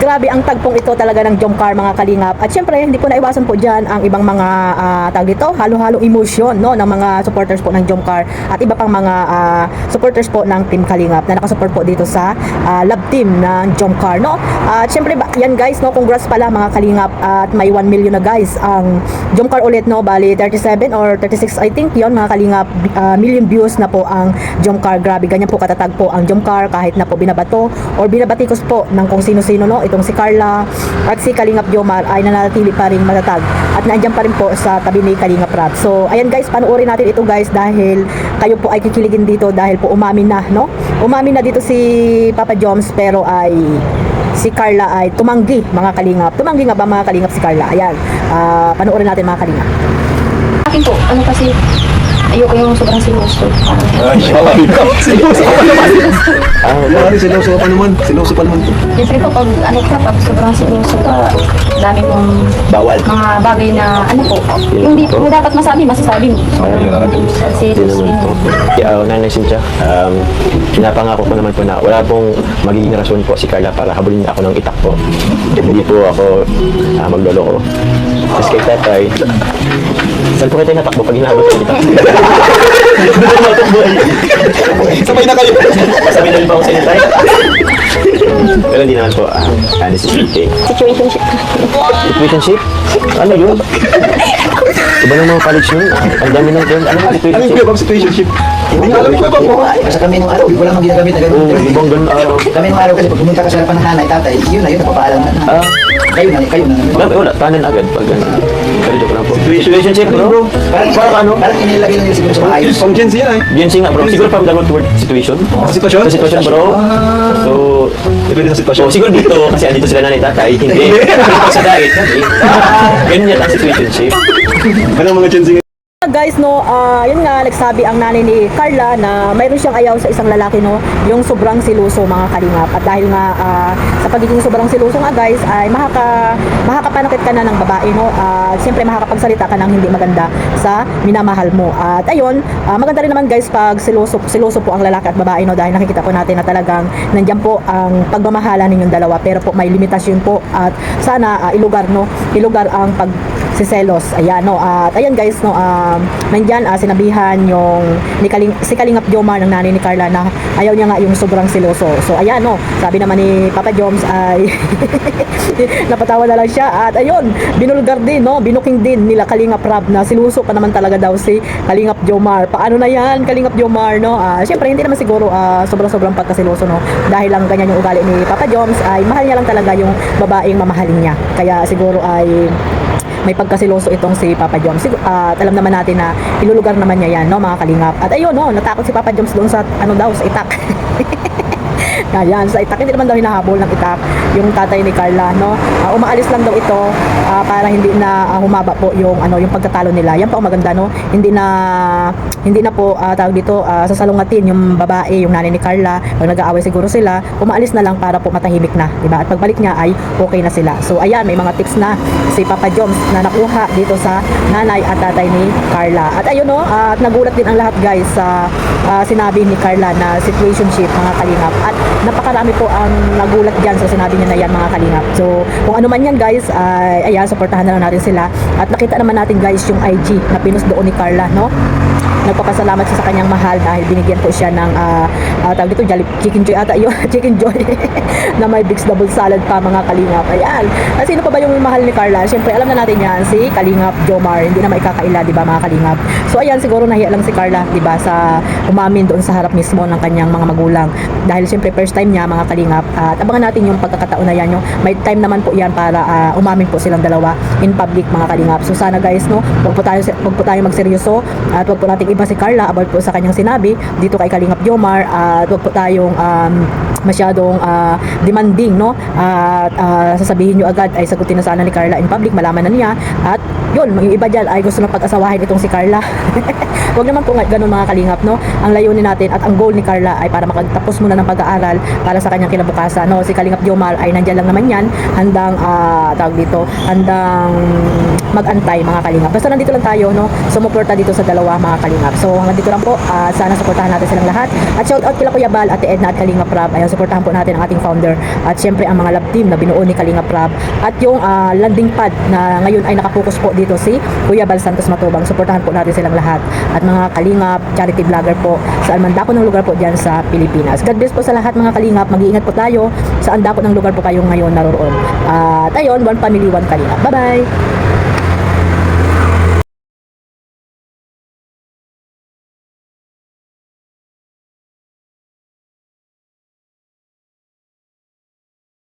grabe ang tagpong ito talaga ng Jomcar mga kalingap. At syempre, hindi po naiwasan po dyan ang ibang mga tag dito, halo-halo emotion no, ng mga supporters po ng Jomcar at iba pang mga supporters po ng Team Kalingap na nakasupport po dito sa love team ng Jomcar no. At syempre, yan guys no, congrats pala mga kalingap at may 1 million na guys ang Jomcar ulit no, bali 37 or 36 I think yon mga kalingap, million views na po ang Jomcar. Grabe, ganyan po katatag po ang Jomcar kahit na po binabato or binabatikos po ng kung sino-sino no, itong si Carla at si Kalingap Jomar ay nananatili pa rin matatag at nandiyan pa rin po sa tabi ni Kalingap Rab. So ayan guys, panoorin natin ito guys dahil kayo po ay kikiligin dito dahil po umamin na no, umamin na dito si Papa Joms pero ay si Carla ay tumanggi mga kalingap. Tumanggi nga ba mga kalingap si Carla? Ayan, panoorin natin mga kalingap. Akin po, ano kasi, ayoko yung sobrang sinuso. Sinuso pa naman. Sinuso pa naman. Sinuso pa naman. Siyempre po, pag sobrang sinuso ka, dami pong Bawal. mga bagay na, ano po, yung di mo dapat masasabi mo. Kasi, Nanay Cynthia, pinapangako ko naman po na wala pong magiging rason po si Carla para habulin ako ng itak po. Hindi po ako magloloko. Tapos kay tatay, saan po kayo natakbo pag hinahabol ko ng itak? Sabay na kayo. Sabi na rin ba ako sa inyo tayo? Pero hindi naman po, this is okay. situationship. Situationship? Ano yun? Iba ng mga college nun. Ang dami ng term. Ano ba Ano situationship? yung bang situationship? Hindi ko alam yung bang po. Basta kami nung araw, wala nang ginagamit na Oo, ganun. ibang ganun araw. Kami nung araw kasi pag pumunta ka sa harapan ng nanay, tatay, yun na yun, nagpapaalam na. Kayo na. Wala, tanan agad pag ano. Pero joke lang po. Situationship bro? Parang ano? Parang inilagay na yun siguro sa maayos. Pang Gen Z yan ay. GNC nga bro. Siguro parang downward toward situation. Sitwasyon? Sa sitwasyon bro. So, Depende sa sitwasyon. siguro dito kasi andito sila nanay tatay. Hindi. Sa diet kami. Ganyan yan ang situationship. Anong mga Gen Z ngayon? Guys no, yun nga nagsabi ang nanay ni Carla na mayroon siyang ayaw sa isang lalaki no, yung sobrang siluso mga kalingap. At dahil nga sa pagiging sobrang siluso nga guys ay makakapanakit ka na ng babae no. Siyempre makakapagsalita ka ng hindi maganda sa minamahal mo. At ayun, maganda rin naman guys pag siluso po ang lalaki at babae no, dahil nakikita po natin na talagang nandiyan po ang pagmamahala ninyong dalawa pero po may limitasyon po at sana ilugar ang pagsiselos. Ayan no. At ayan guys no, nandyan sinabihan yung si Kalingap Jomar ng nanay ni Carla na ayaw niya nga yung sobrang siloso. So ayan no, sabi naman ni Papa Joms ay napatawa na lang siya at ayun, binulgar din no, binuking din nila Kalingap Rab na siluso pa naman talaga daw si Kalingap Jomar. Paano na yan Kalingap Jomar no? Siyempre hindi naman siguro sobrang pagkasiloso no, dahil lang ganyan yung ugali ni Papa Joms ay mahal niya lang talaga yung babaeng mamahalin niya. Kaya siguro ay may pagkasiloso itong si Papa Joms. At alam naman natin na ilulugar naman niya yan, no, mga kalingap. At ayun, no, natakot si Papa Joms doon sa, sa itak. Ayan, sa itak. Hindi naman daw hinahabol ng itak yung tatay ni Carla, no. Umaalis lang daw ito para hindi na humaba po yung pagtatalo nila. Yan pa ang maganda, no. Hindi na po tawag dito sasalungatin yung babae, yung nanay ni Carla. Pag nag-aaway siguro sila, umaalis na lang para po matahimik na, di ba? At pagbalik niya ay okay na sila. So ayan, may mga tips na si Papa Joms na nakuha dito sa nanay at tatay ni Carla. At ayun, no, at nagulat din ang lahat guys sa sinabi ni Carla na situationship mga kalingap. At napakarami po ang nagulat dyan sa sinabi niya na yan mga kalingap. So kung ano man yan guys, ayan, supportahan na lang natin sila. At nakita naman natin guys yung IG na pinost doon ni Carla, no. Nagpapasalamat siya sa kanyang mahal dahil binigyan po siya ng tawag dito, chicken joy ata yun, chicken joy na may Big's double salad pa mga kalingap. Ayan. At sino pa ba yung mahal ni Carla? Siyempre alam na natin yan, si Kalingap Jomar. Hindi na maikakaila, di ba mga kalingap? So ayan, siguro nahiya lang si Carla, di ba, sa umamin doon sa harap mismo ng kanyang mga magulang. Dahil siyempre first time niya mga kalingap. At abangan natin yung pagkakataon na yan. May time naman po yan para umamin po silang dalawa in public mga kalingap. So sana guys, no, wag po tayo magseryoso at wag po nating iba si Carla about po sa kanyang sinabi dito kay Kalingap Jomar at wag po tayong masyadong demanding, no, at sasabihin nyo agad ay sagutin na sana ni Carla in public, malaman na niya at yun, yung iba dyan ay gusto na pag-asawahin itong si Carla. Huwag naman po ganun mga kalingap, no? Ang layunin natin at ang goal ni Carla ay para makatapos muna ng pag-aaral para sa kanyang kinabukasan, no? Si Kalingap Jomar ay nandiyan lang naman yan, handang tawag dito, handang mag-antay mga kalingap. Basta nandito lang tayo, no? Sumuporta dito sa dalawa mga kalingap. So hanggang dito lang po, sana suportahan natin silang lahat. At shout out kila Kuya Bal, Ate Edna at Kalingap Rab. Ayan, suportahan po natin ang ating founder at syempre ang mga love team na binuo ni Kalingap Rab at yung landing pad na ngayon ay nakapokus po dito si Kuya Bal Santos Matubang. Suportahan po natin silang lahat at mga kalingap, charity vlogger po sa almandako ng lugar po dyan sa Pilipinas. God bless po sa lahat mga kalingap. Mag-iingat po tayo sa andako ng lugar po kayong ngayon naroroon. At ayun, one family, one kalingap. Bye-bye!